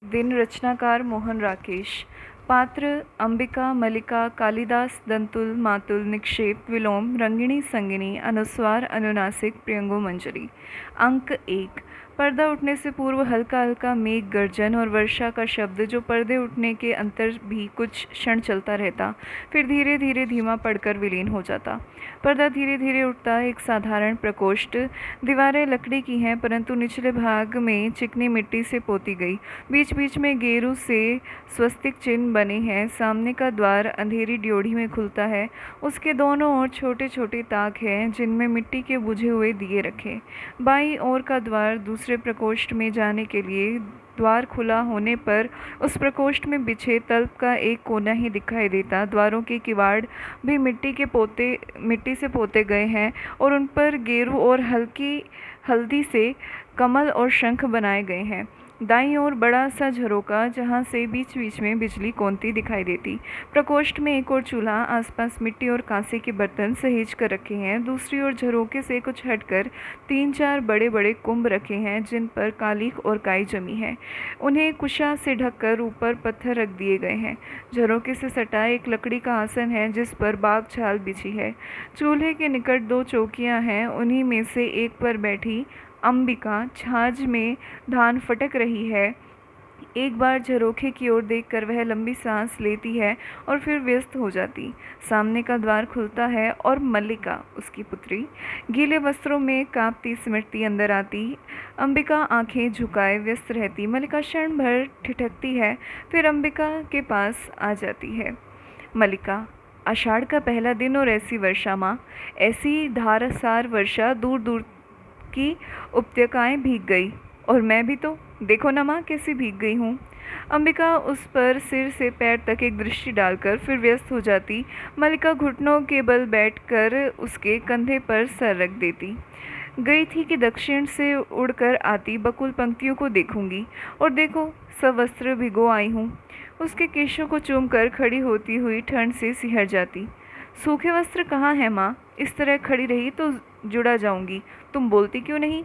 दिन रचनाकार मोहन राकेश। पात्र अंबिका, मल्लिका, कालिदास, दंतुल, मातुल, निक्षेप, विलोम, रंगिणी, संगिनी, अनुस्वार, अनुनासिक, प्रियंगो, मंजरी। अंक 1। पर्दा उठने से पूर्व हल्का हल्का मेघ गर्जन और वर्षा का शब्द जो पर्दे उठने के अंतर भी कुछ क्षण चलता रहता, फिर धीरे धीरे धीमा पड़कर विलीन हो जाता। पर्दा धीरे धीरे उठता। एक साधारण प्रकोष्ठ। दीवारें लकड़ी की हैं, परंतु निचले भाग में चिकनी मिट्टी से पोती गई। बीच बीच में गेरू से स्वस्तिक चिन्ह बने हैं। सामने का द्वार अंधेरी ड्योढ़ी में खुलता है। उसके दोनों ओर छोटे छोटे ताक हैं, जिनमें मिट्टी के बुझे हुए दिए रखे। बाईं ओर का द्वार दूसरे प्रकोष्ठ में जाने के लिए। द्वार खुला होने पर उस प्रकोष्ठ में बिछे तल्प का एक कोना ही दिखाई देता। द्वारों के किवाड़ भी मिट्टी से पोते गए हैं और उन पर गेरू और हल्की हल्दी से कमल और शंख बनाए गए हैं। दाईं ओर बड़ा सा झरोका, जहाँ से बीच बीच में बिजली कौंती दिखाई देती। प्रकोष्ठ में एक और चूल्हा, आसपास मिट्टी और कांसे के बर्तन सहेज कर रखे हैं। दूसरी ओर झरोके से कुछ हटकर 3-4 बड़े बड़े कुंभ रखे हैं, जिन पर कालीख और काई जमी है। उन्हें कुशा से ढककर ऊपर पत्थर रख दिए गए हैं। झरोके से सटा एक लकड़ी का आसन है, जिस पर बाग छाल बिछी है। चूल्हे के निकट 2 चौकियां हैं। उन्हीं में से एक पर बैठी अंबिका छाछ में धान फटक रही है। एक बार झरोखे की ओर देखकर वह लंबी सांस लेती है और फिर व्यस्त हो जाती। सामने का द्वार खुलता है और मल्लिका, उसकी पुत्री, गीले वस्त्रों में कांपती सिमटती अंदर आती। अंबिका आंखें झुकाए व्यस्त रहती। मल्लिका क्षण भर ठिठकती है, फिर अंबिका के पास आ जाती है। मल्लिका, आषाढ़ का पहला दिन और ऐसी वर्षा माँ, ऐसी धारासार वर्षा, दूर दूर की उपत्यकाएं भीग गई। और मैं भी तो, देखो ना माँ, कैसी भीग गई हूँ। अंबिका उस पर सिर से पैर तक एक दृष्टि डालकर फिर व्यस्त हो जाती। मल्लिका घुटनों के बल बैठकर उसके कंधे पर सर रख देती। गई थी कि दक्षिण से उड़कर आती बकुल पंक्तियों को देखूंगी, और देखो सवस्त्र भिगो आई हूँ। उसके केशों को चूमकर खड़ी होती हुई ठंड से सिहर जाती। सूखे वस्त्र कहाँ है माँ? इस तरह खड़ी रही तो जुड़ा जाऊंगी। तुम बोलती क्यों नहीं?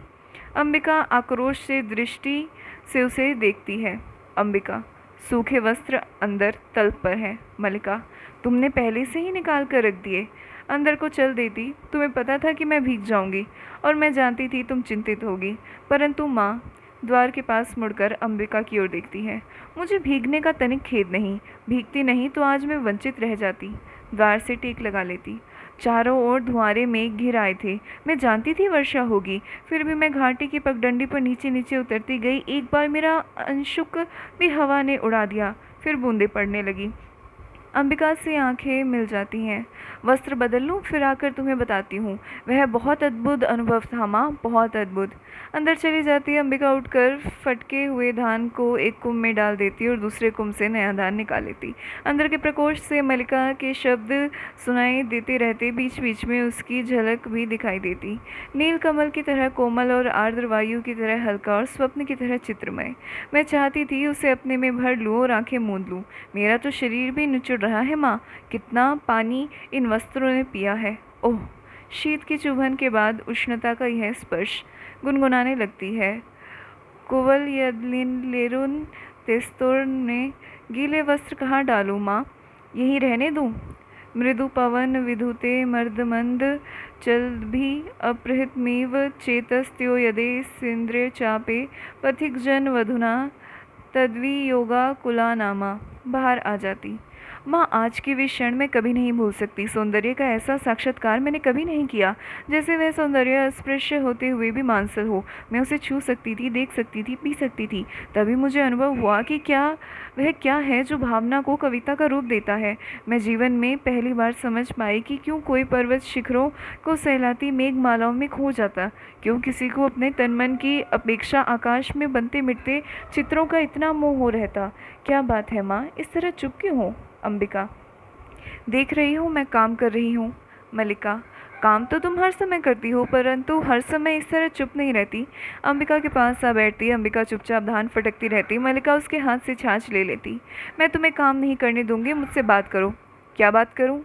अंबिका आक्रोश से दृष्टि से उसे देखती है। अंबिका, सूखे वस्त्र अंदर तल्प पर है। मल्लिका, तुमने पहले से ही निकाल कर रख दिए। अंदर को चल देती। तुम्हें पता था कि मैं भीग जाऊंगी, और मैं जानती थी तुम चिंतित होगी। परंतु माँ, द्वार के पास मुड़कर अंबिका की ओर देखती है। मुझे भीगने का तनिक खेद नहीं। भीगती नहीं तो आज मैं वंचित रह जाती। द्वार से टेक लगा लेती। चारों ओर धुआंरे मेघ घिर आए थे। मैं जानती थी वर्षा होगी, फिर भी मैं घाटी की पगडंडी पर नीचे नीचे उतरती गई। एक बार मेरा अंशुक भी हवा ने उड़ा दिया, फिर बूंदें पड़ने लगी। अंबिका से आंखें मिल जाती हैं। वस्त्र बदल लूँ, फिर आकर तुम्हें बताती हूँ। वह बहुत अद्भुत अनुभव था माँ, बहुत अद्भुत। अंदर चली जाती अंबिका। उठकर फटके हुए धान को एक कुंभ में डाल देती और दूसरे कुंभ से नया धान निकाल लेती। अंदर के प्रकोष्ठ से मल्लिका के शब्द सुनाई देते रहते। बीच बीच में उसकी झलक भी दिखाई देती। नील कमल की तरह कोमल और आर्द्र वायु की तरह हल्का और स्वप्न की तरह चित्रमय। मैं चाहती थी उसे अपने में भर लूँ और आंखें मूंद लूँ। मेरा तो शरीर भी निचुड़ रहा है माँ। कितना पानी इन वस्त्रों ने पिया है। ओह, शीत की चुभन के बाद उष्णता का यह स्पर्श। गुनगुनाने लगती है। कुवल लेरुन तेस्तोर ने गीले वस्त्र कहाँ डालूं माँ? यहीं रहने दूँ? मृदु पवन विधुते मर्दमंद चल भी अपहृतमेव चेतस्त्यो यदे सिंद्रे चापे पथिक जन वधुना तद्वी योगा कुला नामा। बाहर आ जाती। माँ, आज की वे क्षण मैं कभी नहीं भूल सकती। सौंदर्य का ऐसा साक्षात्कार मैंने कभी नहीं किया, जैसे वह सौंदर्य अस्पृश्य होते हुए भी मांसल हो। मैं उसे छू सकती थी, देख सकती थी, पी सकती थी। तभी मुझे अनुभव हुआ कि वह क्या है जो भावना को कविता का रूप देता है। मैं जीवन में पहली बार समझ पाई कि क्यों कोई पर्वत शिखरों को सहलाती मेघमालाओं में खो जाता, क्यों किसी को अपने तन मन की अपेक्षा आकाश में बनते मिटते चित्रों का इतना मोह हो रहता। क्या बात है माँ, इस तरह चुप क्यों हो? अंबिका, देख रही हूँ मैं काम कर रही हूँ। मल्लिका, काम तो तुम हर समय करती हो, परंतु हर समय इस तरह चुप नहीं रहती। अंबिका के पास आ बैठती। अंबिका चुपचाप धान फटकती रहती। मल्लिका उसके हाथ से छाछ ले लेती। मैं तुम्हें काम नहीं करने दूंगी, मुझसे बात करो। क्या बात करूँ?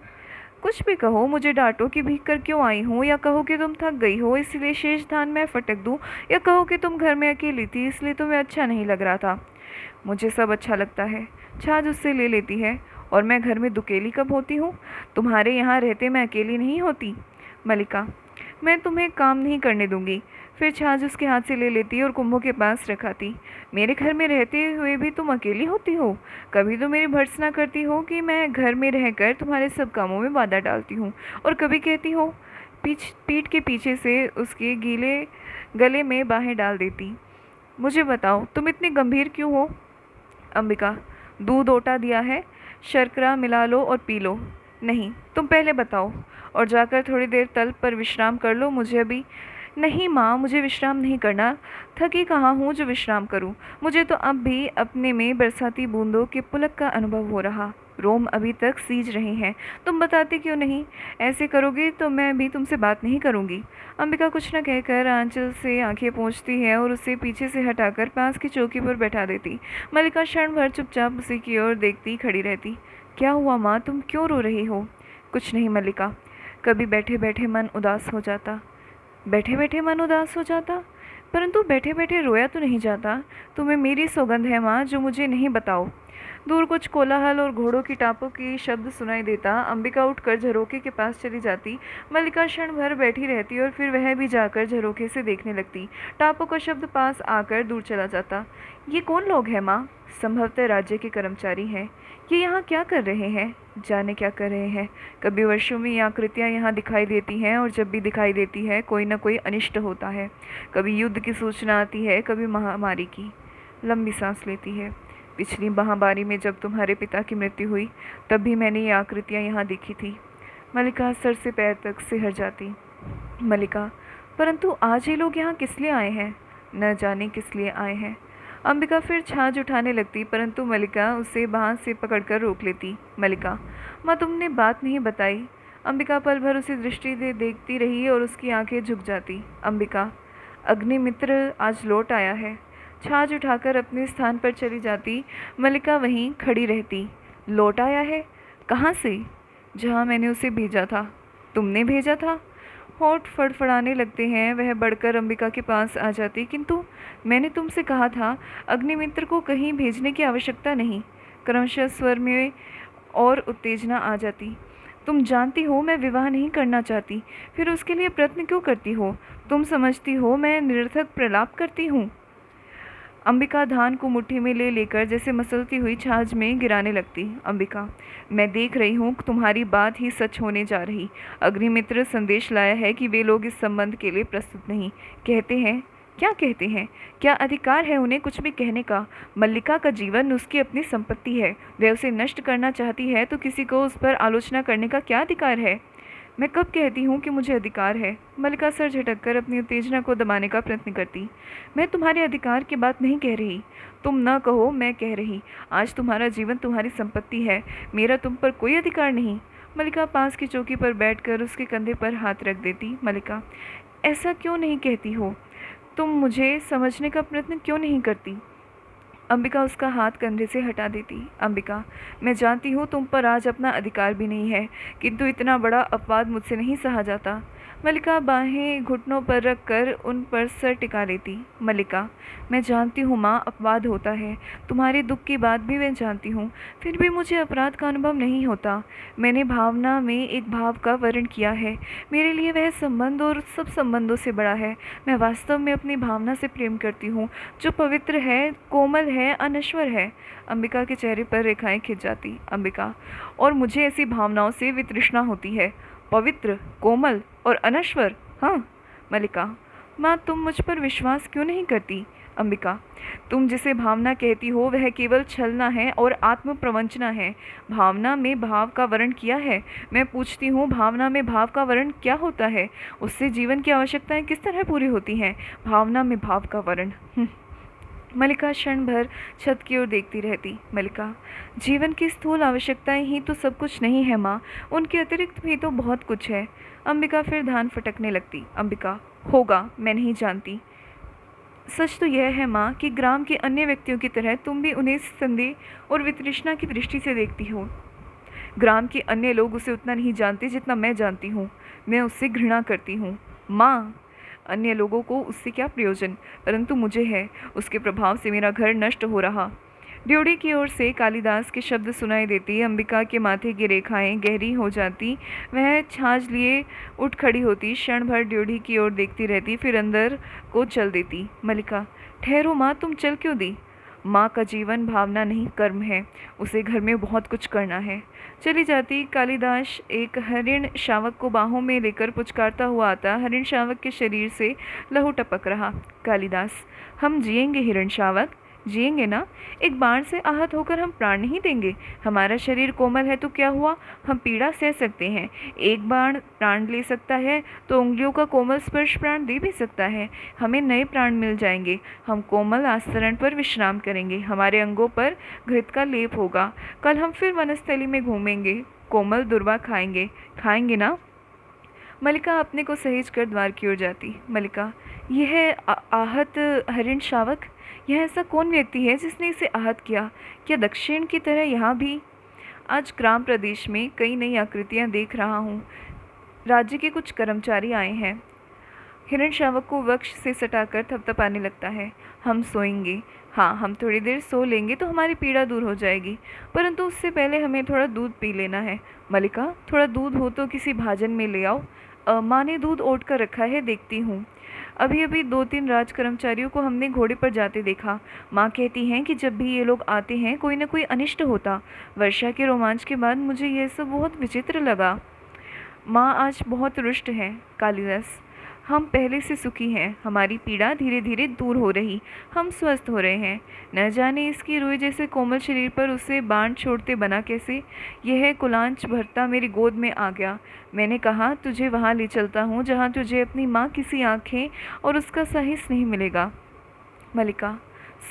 कुछ भी कहो। मुझे डांटो कि भीग कर क्यों आई हूँ, या कहो कि तुम थक गई हो इसलिए शेष धान मैं फटक दूँ, या कहो कि तुम घर में अकेली थी इसलिए तुम्हें अच्छा नहीं लग रहा था। मुझे सब अच्छा लगता है। छाछ उससे ले लेती है। और मैं घर में दुकेली कब होती हूँ? तुम्हारे यहाँ रहते मैं अकेली नहीं होती। मलिका, मैं तुम्हें काम नहीं करने दूंगी। फिर छाछ उसके हाथ से ले लेती और कुंभों के पास रखाती। मेरे घर में रहते हुए भी तुम अकेली होती हो? कभी तो मेरी भर्त्सना करती हो कि मैं घर में रहकर तुम्हारे सब कामों में बाधा डालती हूँ, और कभी कहती हो पीठ के पीछे से उसके गीले गले में बाहें डाल देती। मुझे बताओ, तुम इतनी गंभीर क्यों हो? अंबिका, दूध ओटा दिया है, शर्करा मिला लो और पी लो। नहीं, तुम पहले बताओ, और जाकर थोड़ी देर तल पर विश्राम कर लो। मुझे अभी नहीं माँ, मुझे विश्राम नहीं करना। थकी कहाँ हूँ जो विश्राम करूँ। मुझे तो अब भी अपने में बरसाती बूंदों के पुलक का अनुभव हो रहा। रोम अभी तक सीज रहे हैं। तुम बताते क्यों नहीं? ऐसे करोगे तो मैं भी तुमसे बात नहीं करूँगी। अंबिका कुछ न कहकर आंचल से आंखें पोंछती है और उसे पीछे से हटाकर पास की चौकी पर बैठा देती। मल्लिका क्षण भर चुपचाप उसी की ओर देखती खड़ी रहती। क्या हुआ माँ, तुम क्यों रो रही हो? कुछ नहीं मल्लिका, कभी बैठे बैठे मन उदास हो जाता। बैठे बैठे मन उदास हो जाता? परंतु बैठे बैठे रोया तो नहीं जाता। तुम्हें मेरी सौगंध है माँ, जो मुझे नहीं बताओ। दूर कुछ कोलाहल और घोड़ों की टापों की शब्द सुनाई देता। अंबिका उठकर झरोके के पास चली जाती। मल्लिका क्षण भर बैठी रहती और फिर वह भी जाकर झरोके से देखने लगती। टापों का शब्द पास आकर दूर चला जाता। ये कौन लोग हैं माँ? संभवतः राज्य के कर्मचारी हैं। ये यहाँ क्या कर रहे हैं? जाने क्या कर रहे हैं। कभी वर्षों में ये आकृतियाँ यहाँ दिखाई देती हैं, और जब भी दिखाई देती है कोई न कोई अनिष्ट होता है। कभी युद्ध की सूचना आती है, कभी महामारी की। लंबी सांस लेती है। पिछली महामारी में जब तुम्हारे पिता की मृत्यु हुई, तब भी मैंने ये आकृतियाँ यहाँ देखी थी। मल्लिका सर से पैर तक सिहर जाती। मल्लिका, परंतु आज ये लोग यहाँ किस लिए आए हैं? न जाने किस लिए आए हैं। अंबिका फिर छाछ उठाने लगती, परंतु मल्लिका उसे बाँह से पकड़कर रोक लेती। मल्लिका, माँ तुमने बात नहीं बताई। अंबिका पल भर उसे दृष्टि से देखती रही और उसकी आंखें झुक जाती। अंबिका, अग्निमित्र आज लौट आया है। छाछ उठाकर अपने स्थान पर चली जाती। मल्लिका वहीं खड़ी रहती। लौट आया है? कहाँ से? जहाँ मैंने उसे भेजा था। तुमने भेजा था? होठ फड़फड़ाने लगते हैं। वह बढ़कर अंबिका के पास आ जाती। किंतु मैंने तुमसे कहा था अग्निमित्र को कहीं भेजने की आवश्यकता नहीं। क्रमशः स्वर में और उत्तेजना आ जाती। तुम जानती हो मैं विवाह नहीं करना चाहती, फिर उसके लिए प्रयत्न क्यों करती हो? तुम समझती हो मैं निरर्थक प्रलाप करती हूँ? अंबिका धान को मुट्ठी में ले लेकर जैसे मसलती हुई छाछ में गिराने लगती। अंबिका, मैं देख रही हूँ तुम्हारी बात ही सच होने जा रही। अग्निमित्र संदेश लाया है कि वे लोग इस संबंध के लिए प्रस्तुत नहीं। कहते हैं, क्या कहते हैं? क्या अधिकार है उन्हें कुछ भी कहने का? मल्लिका का जीवन उसकी अपनी संपत्ति है। वह उसे नष्ट करना चाहती है तो किसी को उस पर आलोचना करने का क्या अधिकार है? मैं कब कहती हूँ कि मुझे अधिकार है? मल्लिका सर झटककर अपनी उत्तेजना को दबाने का प्रयत्न करती। मैं तुम्हारे अधिकार की बात नहीं कह रही। तुम न कहो, मैं कह रही। आज तुम्हारा जीवन तुम्हारी संपत्ति है। मेरा तुम पर कोई अधिकार नहीं। मल्लिका पास की चौकी पर बैठकर उसके कंधे पर हाथ रख देती। मल्लिका, ऐसा क्यों नहीं कहती हो? तुम मुझे समझने का प्रयत्न क्यों नहीं करती? अंबिका उसका हाथ कंधे से हटा देती। अंबिका, मैं जानती हूँ तुम पर आज अपना अधिकार भी नहीं है, किंतु इतना बड़ा अपवाद मुझसे नहीं सहा जाता। मल्लिका बाहें घुटनों पर रखकर उन पर सर टिका लेती। मल्लिका, मैं जानती हूँ माँ, अपवाद होता है। तुम्हारे दुख की बात भी मैं जानती हूँ, फिर भी मुझे अपराध का अनुभव नहीं होता। मैंने भावना में एक भाव का वर्ण किया है। मेरे लिए वह संबंध और सब संबंधों से बड़ा है। मैं वास्तव में अपनी भावना से प्रेम करती हूँ, जो पवित्र है, कोमल है, अनश्वर है। अंबिका के चेहरे पर रेखाएं खिंच जाती। अंबिका, और मुझे ऐसी भावनाओं से वितृष्णा होती है। पवित्र, कोमल और अनश्वर? हाँ। मल्लिका, माँ तुम मुझ पर विश्वास क्यों नहीं करती? अंबिका, तुम जिसे भावना कहती हो वह केवल छलना है और आत्म प्रवंचना है। भावना में भाव का वर्ण किया है। मैं पूछती हूँ, भावना में भाव का वर्ण क्या होता है? उससे जीवन की आवश्यकताएं किस तरह पूरी होती हैं? भावना में भाव का वर्ण। मल्लिका क्षण भर छत की ओर देखती रहती। मल्लिका, जीवन की स्थूल आवश्यकताएं ही तो सब कुछ नहीं है माँ, उनके अतिरिक्त भी तो बहुत कुछ है। अंबिका फिर धान फटकने लगती। अंबिका, होगा, मैं नहीं जानती। सच तो यह है माँ कि ग्राम के अन्य व्यक्तियों की तरह तुम भी उन्हें संदेह और वितृष्णा की दृष्टि से देखती हो। ग्राम के अन्य लोग उसे उतना नहीं जानते जितना मैं जानती हूँ। मैं उससे घृणा करती हूँ माँ। अन्य लोगों को उससे क्या प्रयोजन, परंतु मुझे है। उसके प्रभाव से मेरा घर नष्ट हो रहा। ड्योढ़ी की ओर से कालिदास के शब्द सुनाई देती। अंबिका के माथे की रेखाएं गहरी हो जाती। वह छाछ लिए उठ खड़ी होती, क्षण भर ड्योढ़ी की ओर देखती रहती, फिर अंदर को चल देती। मल्लिका, ठहरो माँ, तुम चल क्यों दी? माँ का जीवन भावना नहीं कर्म है, उसे घर में बहुत कुछ करना है। चली जाती। कालिदास एक हरिण शावक को बाहों में लेकर पुचकारता हुआ आता। हरिण शावक के शरीर से लहू टपक रहा। कालिदास, हम जिएंगे हिरण शावक, जिएंगे ना? एक बाण से आहत होकर हम प्राण नहीं देंगे। हमारा शरीर कोमल है तो क्या हुआ, हम पीड़ा सह सकते हैं। एक बाण प्राण ले सकता है तो उंगलियों का कोमल स्पर्श प्राण दे भी सकता है। हमें नए प्राण मिल जाएंगे। हम कोमल आस्तरण पर विश्राम करेंगे, हमारे अंगों पर घृत का लेप होगा। कल हम फिर वनस्थली में घूमेंगे, कोमल दुर्वा खाएंगे। खाएंगे ना? मल्लिका अपने को सहेज कर द्वार की ओर जाती। मल्लिका, यह है आहत हरिण शावक। यह ऐसा कौन व्यक्ति है जिसने इसे आहत किया? क्या दक्षिण की तरह यहाँ भी? आज ग्राम प्रदेश में कई नई आकृतियाँ देख रहा हूँ। राज्य के कुछ कर्मचारी आए हैं। हिरण शावक को वक्ष से सटाकर थपथपाने लगता है। हम सोएंगे। हाँ, हम थोड़ी देर सो लेंगे तो हमारी पीड़ा दूर हो जाएगी, परंतु उससे पहले हमें थोड़ा दूध पी लेना है। मल्लिका, थोड़ा दूध हो तो किसी भाजन में ले आओ। माँ ने दूध ओट कर रखा है, देखती हूँ। अभी अभी 2-3 राज कर्मचारियों को हमने घोड़े पर जाते देखा। माँ कहती हैं कि जब भी ये लोग आते हैं कोई न कोई अनिष्ट होता। वर्षा के रोमांच के बाद मुझे यह सब बहुत विचित्र लगा। माँ आज बहुत रुष्ट हैं। कालिदास, हम पहले से सुखी हैं। हमारी पीड़ा धीरे धीरे दूर हो रही, हम स्वस्थ हो रहे हैं। न जाने इसकी रुई जैसे कोमल शरीर पर उसे बाण छोड़ते बना कैसे। यह कुलांच भरता मेरी गोद में आ गया। मैंने कहा, तुझे वहाँ ले चलता हूँ जहाँ तुझे अपनी माँ किसी आँखें और उसका सही स्नेह मिलेगा। मल्लिका,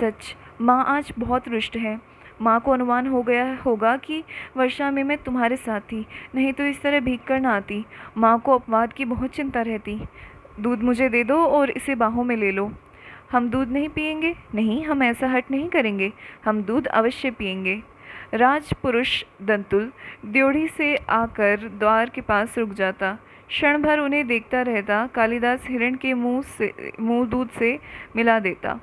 सच, माँ आज बहुत रुष्ट है। माँ को अनुमान हो गया होगा कि वर्षा में मैं तुम्हारे साथ थी, नहीं तो इस तरह भीग कर ना आती। माँ को अपवाद की बहुत चिंता रहती। दूध मुझे दे दो और इसे बाहों में ले लो। हम दूध नहीं पिएंगे? नहीं, हम ऐसा हट नहीं करेंगे, हम दूध अवश्य पिएंगे। राजपुरुष दंतुल ड्योढ़ी से आकर द्वार के पास रुक जाता। क्षण भर उन्हें देखता रहता। कालिदास हिरण के मुंह दूध से मिला देता।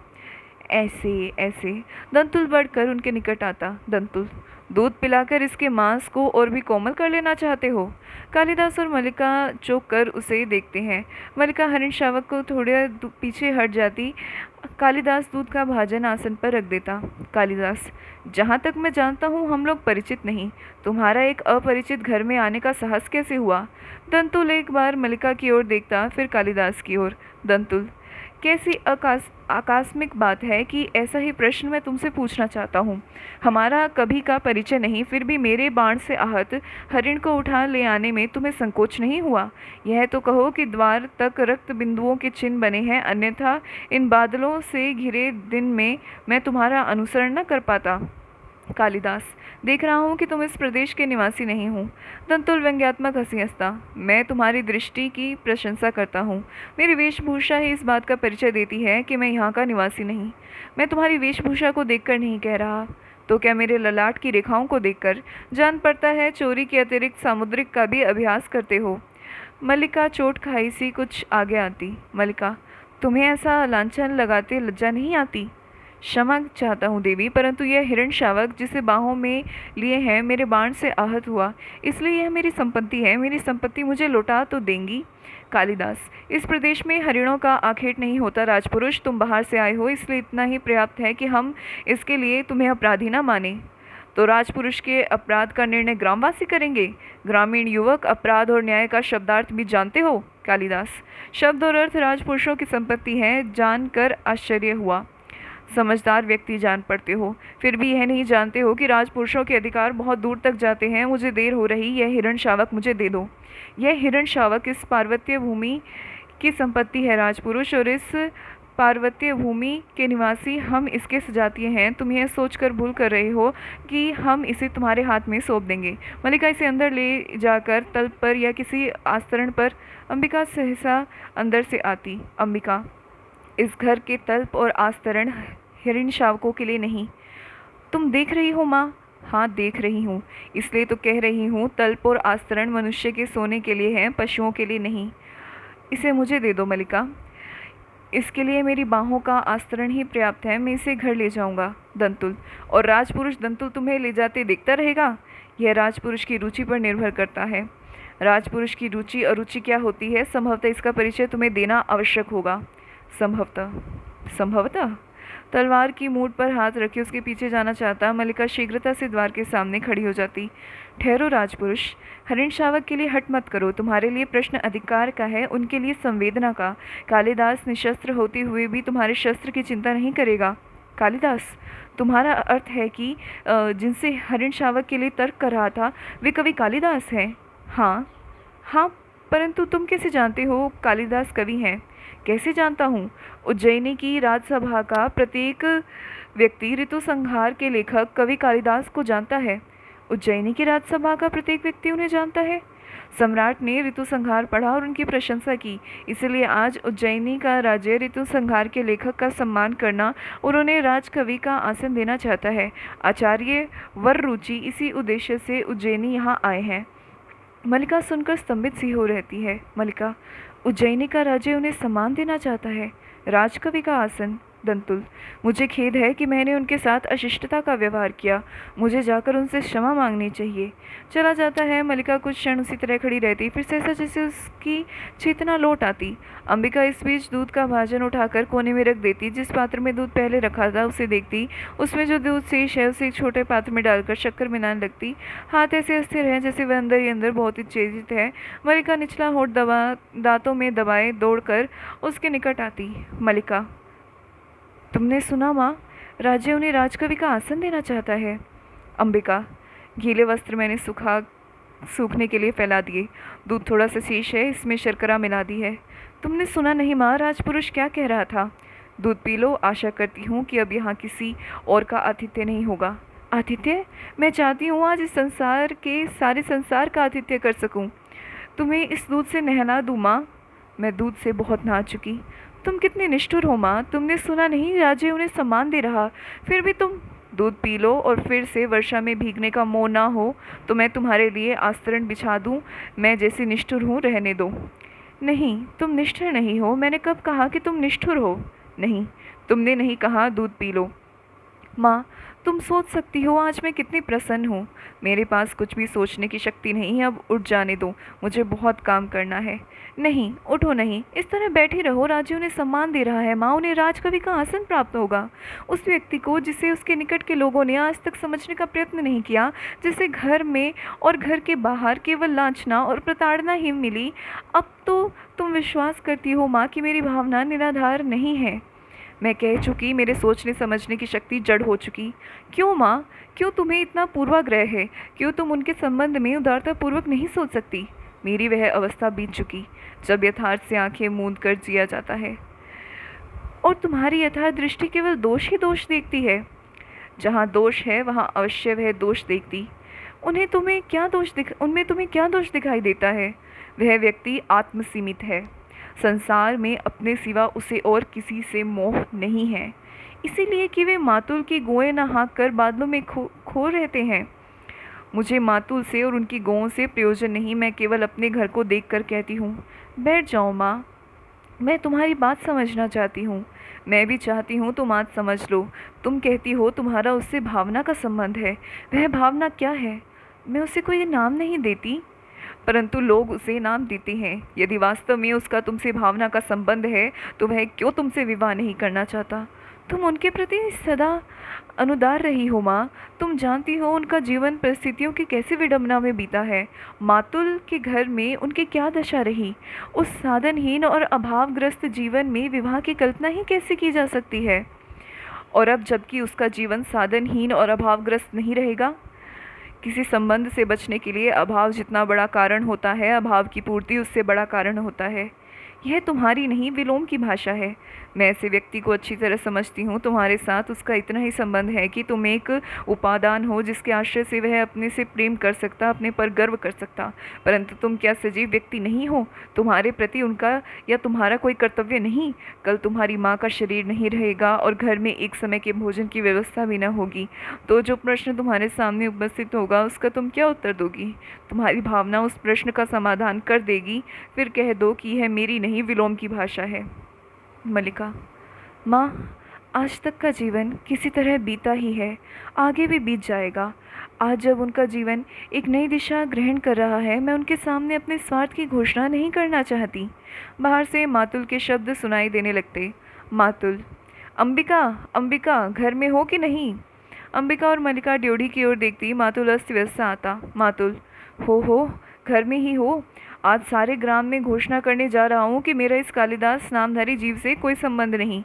ऐसे ऐसे दंतुल बढ़कर उनके निकट आता। दंतुल, दूध पिलाकर इसके मांस को और भी कोमल कर लेना चाहते हो? कालिदास और मल्लिका चौंक कर उसे देखते हैं। मल्लिका हरिण शावक को थोड़े पीछे हट जाती। कालिदास दूध का भाजन आसन पर रख देता। कालिदास, जहाँ तक मैं जानता हूँ हम लोग परिचित नहीं। तुम्हारा एक अपरिचित घर में आने का साहस कैसे हुआ? दंतुल एक बार मल्लिका की ओर देखता, फिर कालिदास की ओर। दंतुल, कैसी आकस्मिक बात है कि ऐसा ही प्रश्न मैं तुमसे पूछना चाहता हूँ। हमारा कभी का परिचय नहीं, फिर भी मेरे बाण से आहत हरिण को उठा ले आने में तुम्हें संकोच नहीं हुआ? यह तो कहो कि द्वार तक रक्त बिंदुओं के चिन्ह बने हैं, अन्यथा इन बादलों से घिरे दिन में मैं तुम्हारा अनुसरण न कर पाता। कालिदास, देख रहा हूँ कि तुम इस प्रदेश के निवासी नहीं हो। दंतुल व्यंग्यात्मक हंसी हंसता। मैं तुम्हारी दृष्टि की प्रशंसा करता हूँ। मेरी वेशभूषा ही इस बात का परिचय देती है कि मैं यहाँ का निवासी नहीं। मैं तुम्हारी वेशभूषा को देखकर नहीं कह रहा, तो क्या मेरे ललाट की रेखाओं को देखकर? जान पड़ता है चोरी के अतिरिक्त सामुद्रिक का भी अभ्यास करते हो। मल्लिका चोट खाई सी कुछ आगे आती। मल्लिका, तुम्हें ऐसा लांछन लगाते लज्जा नहीं आती? क्षमा चाहता हूँ देवी, परंतु यह हिरण शावक जिसे बाहों में लिए हैं मेरे बाण से आहत हुआ, इसलिए यह मेरी संपत्ति है। मेरी संपत्ति मुझे लौटा तो देंगी? कालिदास, इस प्रदेश में हरिणों का आखेट नहीं होता राजपुरुष। तुम बाहर से आए हो, इसलिए इतना ही पर्याप्त है कि हम इसके लिए तुम्हें अपराधी न माने। तो राजपुरुष के अपराध का निर्णय ग्रामवासी करेंगे? ग्रामीण युवक, अपराध और न्याय का शब्दार्थ भी जानते हो? कालिदास, शब्द और अर्थ राजपुरुषों की संपत्ति है, जानकर आश्चर्य हुआ। समझदार व्यक्ति जान पड़ते हो, फिर भी यह नहीं जानते हो कि राजपुरुषों के अधिकार बहुत दूर तक जाते हैं। मुझे देर हो रही, यह हिरण शावक मुझे दे दो। यह हिरण शावक इस पार्वतीय भूमि की संपत्ति है राजपुरुष, और इस पार्वतीय भूमि के निवासी हम इसके सजातीय हैं। तुम यह सोचकर भूल कर रहे हो कि हम इसे तुम्हारे हाथ में सौंप देंगे। मल्लिका इसे अंदर ले जाकर तल्प पर या किसी आस्तरण पर। अंबिका सहसा अंदर से आती। अंबिका, इस घर के तल्प और आस्तरण हिरण शावकों के लिए नहीं। तुम देख रही हो माँ? हाँ, देख रही हूँ, इसलिए तो कह रही हूँ। तल्प और आस्तरण मनुष्य के सोने के लिए हैं, पशुओं के लिए नहीं। इसे मुझे दे दो मल्लिका। इसके लिए मेरी बाहों का आस्तरण ही पर्याप्त है। मैं इसे घर ले जाऊंगा। दंतुल: और राजपुरुष दंतुल तुम्हें ले जाते देखता रहेगा? यह राजपुरुष की रुचि पर निर्भर करता है। राजपुरुष की रुचि अरुचि क्या होती है, संभवतः इसका परिचय तुम्हें देना आवश्यक होगा। संभवतः? संभवतः? तलवार की मूठ पर हाथ रखे उसके पीछे जाना चाहता मल्लिका शीघ्रता से द्वार के सामने खड़ी हो जाती। ठहरो राजपुरुष, हरिण शावक के लिए हट मत करो। तुम्हारे लिए प्रश्न अधिकार का है, उनके लिए संवेदना का। कालिदास निशस्त्र होते हुए भी तुम्हारे शस्त्र की चिंता नहीं करेगा। कालिदास? तुम्हारा अर्थ है कि जिनसे हरिण शावक के लिए तर्क कर रहा था वे कवि कालिदास हैं? हाँ हाँ, परंतु तुम कैसे जानते हो कालिदास कवि हैं? कैसे जानता हूँ? उज्जैनी की राजसभा का प्रत्येक व्यक्ति ऋतु संहार के लेखक कवि कालिदास को जानता है। उज्जैनी की राजसभा का प्रत्येक व्यक्ति उन्हें जानता है। सम्राट ने ऋतु संहार पढ़ा और उनकी प्रशंसा की, इसलिए आज उज्जैनी का राज्य ऋतु संहार के लेखक का सम्मान करना और उन्हें राजकवि का आसन देना चाहता है। आचार्य वररुचि इसी उद्देश्य से उज्जैनी यहाँ आए हैं। मल्लिका सुनकर स्तंभित सी हो रहती है। मल्लिका: उज्जैनी का राज्य उन्हें सम्मान देना चाहता है, राजकवि का आसन? दंतुल: मुझे खेद है कि मैंने उनके साथ अशिष्टता का व्यवहार किया। मुझे जाकर उनसे क्षमा मांगनी चाहिए। चला जाता है। मल्लिका कुछ क्षण उसी तरह खड़ी रहती, फिर से ऐसा जैसे उसकी चेतना लौट आती। अंबिका इस बीच दूध का भाजन उठाकर कोने में रख देती। जिस पात्र में दूध पहले रखा था उसे देखती, उसमें जो दूध शेष है उसे एक छोटे पात्र में डालकर शक्कर मिलाने लगती। हाथ ऐसे अस्थिर है जैसे वह अंदर ही अंदर बहुत ही उत्तेजित है। मल्लिका निचला होठ दांतों में दबाए दौड़कर उसके निकट आती। मल्लिका: तुमने सुना माँ, राज्य उन्हें राजकवि का आसन देना चाहता है। अंबिका: गीले वस्त्र मैंने सूखने के लिए फैला दिए। दूध थोड़ा सा शेष है, इसमें शर्करा मिला दी है। तुमने सुना नहीं माँ, राजपुरुष क्या कह रहा था? दूध पी लो। आशा करती हूँ कि अब यहाँ किसी और का आतिथ्य नहीं होगा। आतिथ्य? मैं चाहती हूँ आज इस संसार के सारे संसार का आतिथ्य कर सकूँ। तुम्हें इस दूध से नहला दूँ माँ? मैं दूध से बहुत नहा चुकी। तुम कितने निष्ठुर हो माँ, तुमने सुना नहीं राज्य उन्हें सम्मान दे रहा, फिर भी तुम? दूध पी लो और फिर से वर्षा में भीगने का मोह ना हो तो मैं तुम्हारे लिए आस्तरण बिछा दूँ। मैं जैसी निष्ठुर हूँ रहने दो। नहीं, तुम निष्ठुर नहीं हो। मैंने कब कहा कि तुम निष्ठुर हो? नहीं, तुमने नहीं कहा। दूध पी लो। माँ, तुम सोच सकती हो आज मैं कितनी प्रसन्न हूँ। मेरे पास कुछ भी सोचने की शक्ति नहीं है। अब उठ जाने दो, मुझे बहुत काम करना है। नहीं, उठो नहीं, इस तरह बैठी रहो। राज्य उन्हें सम्मान दे रहा है माँ, उन्हें राजकवि का आसन प्राप्त होगा। उस व्यक्ति को जिसे उसके निकट के लोगों ने आज तक समझने का प्रयत्न नहीं किया, जिसे घर में और घर के बाहर केवल लांछना और प्रताड़ना ही मिली, अब तो तुम विश्वास करती हो माँ कि मेरी भावना निराधार नहीं है। मैं कह चुकी, मेरे सोचने समझने की शक्ति जड़ हो चुकी। क्यों माँ, क्यों तुम्हें इतना पूर्वाग्रह है? क्यों तुम उनके संबंध में उदारतापूर्वक नहीं सोच सकती? मेरी वह अवस्था बीत चुकी जब यथार्थ से आंखें मूंद कर जिया जाता है, और तुम्हारी यथार्थ दृष्टि केवल दोष ही दोष देखती है। जहाँ दोष है वहाँ अवश्य वह दोष देखती। उनमें तुम्हें क्या दोष दिखाई देता है? वह व्यक्ति आत्मसीमित है। संसार में अपने सिवा उसे और किसी से मोह नहीं है, इसीलिए कि वे मातुल की गोएं नहा कर बादलों में खो रहते हैं। मुझे मातुल से और उनकी गौओं से प्रयोजन नहीं। मैं केवल अपने घर को देखकर कहती हूँ, बैठ जाओ माँ, मैं तुम्हारी बात समझना चाहती हूँ। मैं भी चाहती हूँ तुम आज समझ लो। तुम कहती हो तुम्हारा उससे भावना का संबंध है। वह भावना क्या है? मैं उसे कोई नाम नहीं देती, परंतु लोग उसे नाम देते हैं। यदि वास्तव में उसका तुमसे भावना का संबंध है तो वह क्यों तुमसे विवाह नहीं करना चाहता? तुम उनके प्रति सदा अनुदार रही हो माँ। तुम जानती हो उनका जीवन परिस्थितियों की कैसी विडंबना में बीता है। मातुल के घर में उनकी क्या दशा रही। उस साधनहीन और अभावग्रस्त जीवन में विवाह की कल्पना ही कैसे की जा सकती है? और अब जबकि उसका जीवन साधनहीन और अभावग्रस्त नहीं रहेगा। किसी संबंध से बचने के लिए अभाव जितना बड़ा कारण होता है, अभाव की पूर्ति उससे बड़ा कारण होता है। यह तुम्हारी नहीं, विलोम की भाषा है। मैं ऐसे व्यक्ति को अच्छी तरह समझती हूँ। तुम्हारे साथ उसका इतना ही संबंध है कि तुम एक उपादान हो जिसके आश्रय से वह अपने से प्रेम कर सकता, अपने पर गर्व कर सकता। परंतु तुम क्या सजीव व्यक्ति नहीं हो? तुम्हारे प्रति उनका या तुम्हारा कोई कर्तव्य नहीं? कल तुम्हारी माँ का शरीर नहीं रहेगा और घर में एक समय के भोजन की व्यवस्था भी न होगी, तो जो प्रश्न तुम्हारे सामने उपस्थित होगा उसका तुम क्या उत्तर दोगी? तुम्हारी भावना उस प्रश्न का समाधान कर देगी। फिर कह दो कि यह मेरी नहीं, विलोम की भाषा है। मल्लिका। माँ, आज तक का जीवन किसी तरह बीता ही है, आगे भी बीत जाएगा। आज जब उनका जीवन एक नई दिशा ग्रहण कर रहा है, मैं उनके सामने अपने स्वार्थ की घोषणा नहीं करना चाहती। बाहर से मातुल के शब्द सुनाई देने लगते। मातुल। अंबिका, अंबिका, घर में हो कि नहीं? अंबिका और मल्लिका ड्योढ़ी की ओर देखती। मातुल अस्त व्यस्त सा आता। मातुल। हो, घर में ही हो। आज सारे ग्राम में घोषणा करने जा रहा हूँ कि मेरा इस कालिदास नामधारी जीव से कोई संबंध नहीं।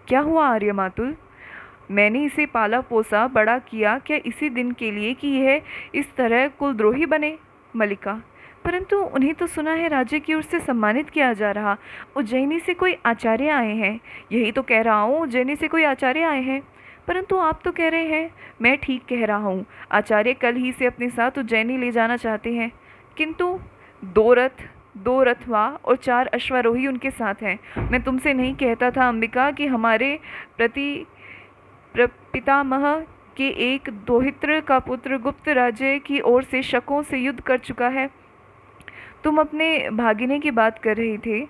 क्या हुआ आर्य मातुल? मैंने इसे पाला पोसा बड़ा किया क्या इसी दिन के लिए कि यह इस तरह कुलद्रोही बने? मल्लिका। परंतु उन्हें तो सुना है राज्य की ओर से सम्मानित किया जा रहा। उज्जैनी से कोई आचार्य आए हैं। यही तो कह रहा हूँ, उज्जैनी से कोई आचार्य आए हैं। परंतु आप तो कह रहे हैं। मैं ठीक कह रहा हूँ। आचार्य कल ही से अपने साथ उज्जैनी ले जाना चाहते हैं। किंतु दो रथवा और 4 अश्वारोही उनके साथ हैं। मैं तुमसे नहीं कहता था अंबिका कि हमारे प्रति पितामह के एक दोहित्र का पुत्र गुप्त राज्य की ओर से शकों से युद्ध कर चुका है। तुम अपने भागिने की बात कर रहे थे,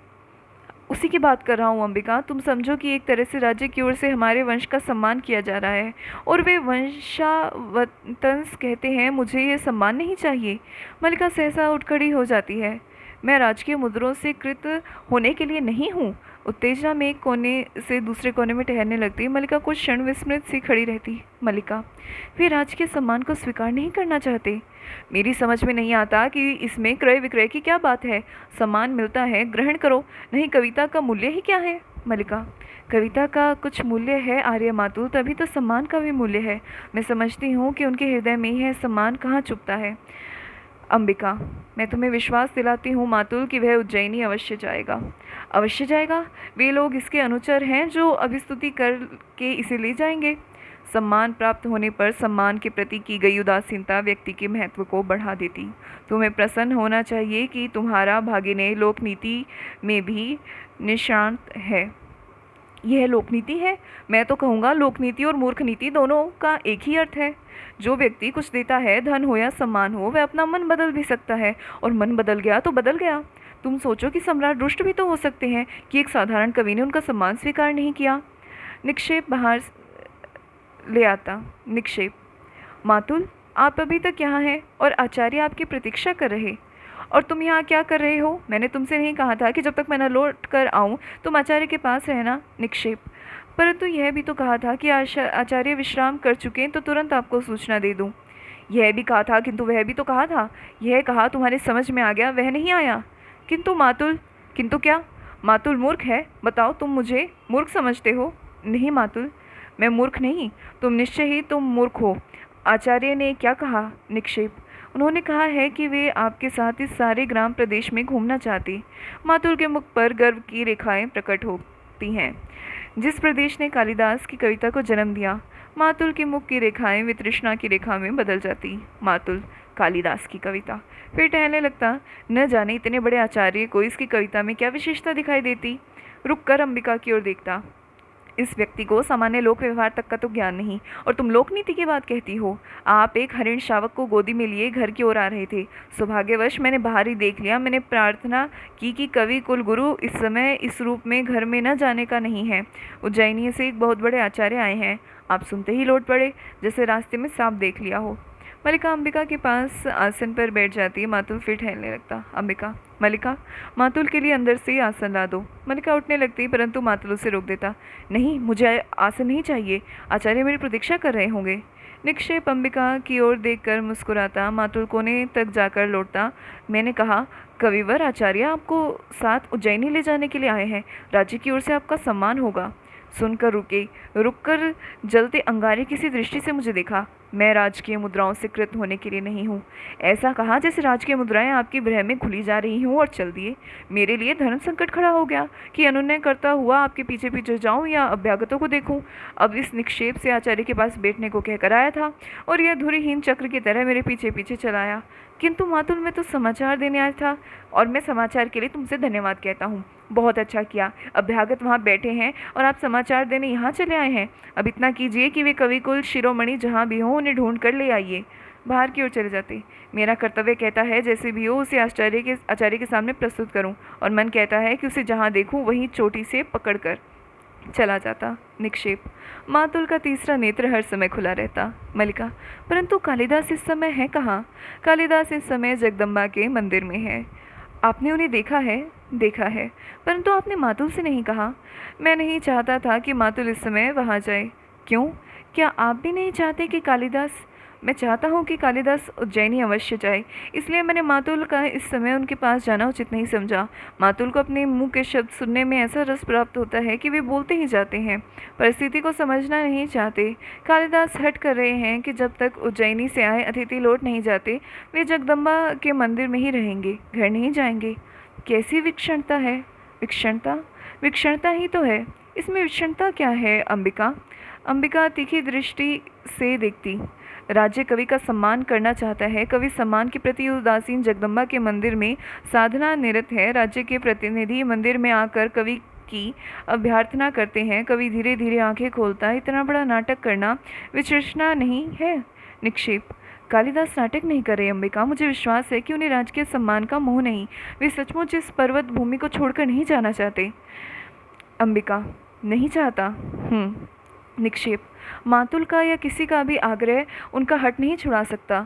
उसी की बात कर रहा हूँ अंबिका। तुम समझो कि एक तरह से राज्य की ओर से हमारे वंश का सम्मान किया जा रहा है और वे वंशावतंस कहते हैं। मुझे ये सम्मान नहीं चाहिए। मल्लिका सहसा उठ खड़ी हो जाती है। मैं राजकीय मुद्रों से कृत होने के लिए नहीं हूँ। उत्तेजना में एक कोने से दूसरे कोने में ठहरने लगती। मल्लिका कुछ क्षण विस्मृत सी खड़ी रहती। मल्लिका। वे राजकीय सम्मान को स्वीकार नहीं करना चाहते। मेरी समझ में नहीं आता कि इसमें क्रय विक्रय की क्या बात है। सम्मान मिलता है, ग्रहण करो, नहीं कविता का मूल्य ही क्या है? मल्लिका। कविता का कुछ मूल्य है आर्य मातुल, तभी तो सम्मान का भी मूल्य है। मैं समझती हूँ कि उनके हृदय में यह सम्मान कहाँ छुपता है। अंबिका। मैं तुम्हें विश्वास दिलाती हूँ मातुल कि वह उज्जैनी अवश्य जाएगा। अवश्य जाएगा? वे लोग इसके अनुचर हैं जो अभिस्तुति करके इसे ले जाएंगे। सम्मान प्राप्त होने पर सम्मान के प्रति की गई उदासीनता व्यक्ति के महत्व को बढ़ा देती। तुम्हें प्रसन्न होना चाहिए कि तुम्हारा भागिने लोकनीति में भी निशांत है। यह लोकनीति है? मैं तो कहूँगा लोकनीति और मूर्ख नीति दोनों का एक ही अर्थ है। जो व्यक्ति कुछ देता है, धन हो या सम्मान हो, वह अपना मन बदल भी सकता है, और मन बदल गया तो बदल गया। तुम सोचो कि सम्राट रुष्ट भी तो हो सकते हैं कि एक साधारण कवि ने उनका सम्मान स्वीकार नहीं किया। निक्षेप बाहर ले आता। निक्षेप। मातुल, आप अभी तक यहाँ हैं और आचार्य आपकी प्रतीक्षा कर रहे। और तुम यहाँ क्या कर रहे हो? मैंने तुमसे नहीं कहा था कि जब तक मैं न लौट कर आऊँ तुम आचार्य के पास रहना? निक्षेप। परंतु यह भी तो कहा था कि आचार्य विश्राम कर चुके हैं तो तुरंत आपको सूचना दे दूँ। यह भी कहा था, किंतु वह भी तो कहा था। यह कहा तुम्हारे समझ में आ गया, वह नहीं आया। किंतु मातुल। किंतु क्या? मातुल मूर्ख है? बताओ, तुम मुझे मूर्ख समझते हो? नहीं मातुल, मैं मूर्ख नहीं, तुम निश्चय ही तुम मूर्ख हो। आचार्य ने क्या कहा? निक्षेप। उन्होंने कहा है कि वे आपके साथ इस सारे ग्राम प्रदेश में घूमना चाहते। मातुल के मुख पर गर्व की रेखाएं प्रकट होती हैं। जिस प्रदेश ने कालिदास की कविता को जन्म दिया, मातुल के मुख की रेखाएं वितृष्णा की रेखा में बदल जाती। मातुल। कालिदास की कविता। फिर टहलने लगता। न जाने इतने बड़े आचार्य को इसकी कविता में क्या विशेषता दिखाई देती। रुक कर अंबिका की ओर देखता। इस व्यक्ति को सामान्य लोक व्यवहार तक का तो ज्ञान नहीं, और तुम लोकनीति की बात कहती हो। आप एक हरिण शावक को गोदी में लिए घर की ओर आ रहे थे। सौभाग्यवश मैंने बाहर ही देख लिया। मैंने प्रार्थना की कि कवि कुलगुरु इस समय इस रूप में घर में न जाने का नहीं है। उज्जैनी से एक बहुत बड़े आचार्य आए हैं। आप सुनते ही लौट पड़े, जैसे रास्ते में सांप देख लिया हो। मल्लिका अंबिका के पास आसन पर बैठ जाती है। मातुल फिर टहलने लगता। अंबिका। मल्लिका, मातुल के लिए अंदर से ही आसन ला दो। मल्लिका उठने लगती, परंतु मातुल उसे रोक देता। नहीं, मुझे आसन नहीं चाहिए, आचार्य मेरी प्रतीक्षा कर रहे होंगे। निक्षेप अंबिका की ओर देखकर मुस्कुराता। मातुल कोने तक जाकर लौटता। मैंने कहा, कविवर आचार्य आपको साथ उज्जैनी ले जाने के लिए आए हैं। राज्य की ओर से आपका सम्मान होगा। सुनकर रुककर जलते अंगारे किसी दृष्टि से मुझे देखा। मैं राजकीय मुद्राओं से कृत होने के लिए नहीं हूँ। ऐसा कहा जैसे राजकीय मुद्राएं आपकी गृह में खुली जा रही हूँ, और चल दिए। मेरे लिए धर्म संकट खड़ा हो गया कि अनुनय करता हुआ आपके पीछे पीछे जाऊँ या अभ्यागतों को देखूँ। अब इस निक्षेप से आचार्य के पास बैठने को कहकर आया था, और यह धुरीहीन चक्र की तरह मेरे पीछे पीछे चलाया। किंतु मातुल, मैं तो समाचार देने आया था, और मैं समाचार के लिए तुमसे धन्यवाद कहता हूँ। बहुत अच्छा किया। अभ्यागत वहाँ बैठे हैं और आप समाचार देने यहाँ चले आए हैं। अब इतना कीजिए कि वे कविकुल शिरोमणि जहाँ भी हों उन्हें ढूंढ कर ले आइए। बाहर की ओर चले जाते। मेरा कर्तव्य कहता है जैसे भी हो उसे आचार्य के सामने प्रस्तुत करूं, और मन कहता है कि उसे जहाँ देखूं वहीं चोटी से पकड़ कर चला जाता। निक्षेप। मातुल का तीसरा नेत्र हर समय खुला रहता। मल्लिका। परंतु कालिदास इस समय है कहाँ? कालिदास इस समय जगदम्बा के मंदिर में है। आपने उन्हें देखा है? देखा है। परंतु आपने मातुल से नहीं कहा। मैं नहीं चाहता था कि मातुल इस समय वहाँ जाए। क्यों? क्या आप भी नहीं चाहते कि कालिदास? मैं चाहता हूँ कि कालिदास उज्जैनी अवश्य जाए, इसलिए मैंने मातुल का इस समय उनके पास जाना उचित नहीं समझा। मातुल को अपने मुंह के शब्द सुनने में ऐसा रस प्राप्त होता है कि वे बोलते ही जाते हैं, परिस्थिति को समझना नहीं चाहते। कालिदास हट कर रहे हैं कि जब तक उज्जैनी से आए अतिथि लौट नहीं जाते, वे जगदम्बा के मंदिर में ही रहेंगे, घर नहीं जाएंगे। कैसी विक्षणता है? विक्षणता? विक्षणता ही तो है। इसमें विक्षणता क्या है अंबिका? अंबिका तीखी दृष्टि से देखती। राज्य कवि का सम्मान करना चाहता है। कवि सम्मान के प्रति उदासीन जगदम्बा के मंदिर में साधना निरत है। राज्य के प्रतिनिधि मंदिर में आकर कवि की अभ्यर्थना करते हैं। कवि धीरे धीरे आंखें खोलता है। इतना बड़ा नाटक करना विचक्षणा नहीं है। निक्षेप। कालिदास नाटक नहीं कर रहे अंबिका। मुझे विश्वास है कि उन्हें राजकीय सम्मान का मोह नहीं। वे सचमुच इस पर्वत भूमि को छोड़कर नहीं जाना चाहते। अंबिका। नहीं चाहता? निक्षेप। मातुल का या किसी का भी आग्रह उनका हट नहीं छुड़ा सकता।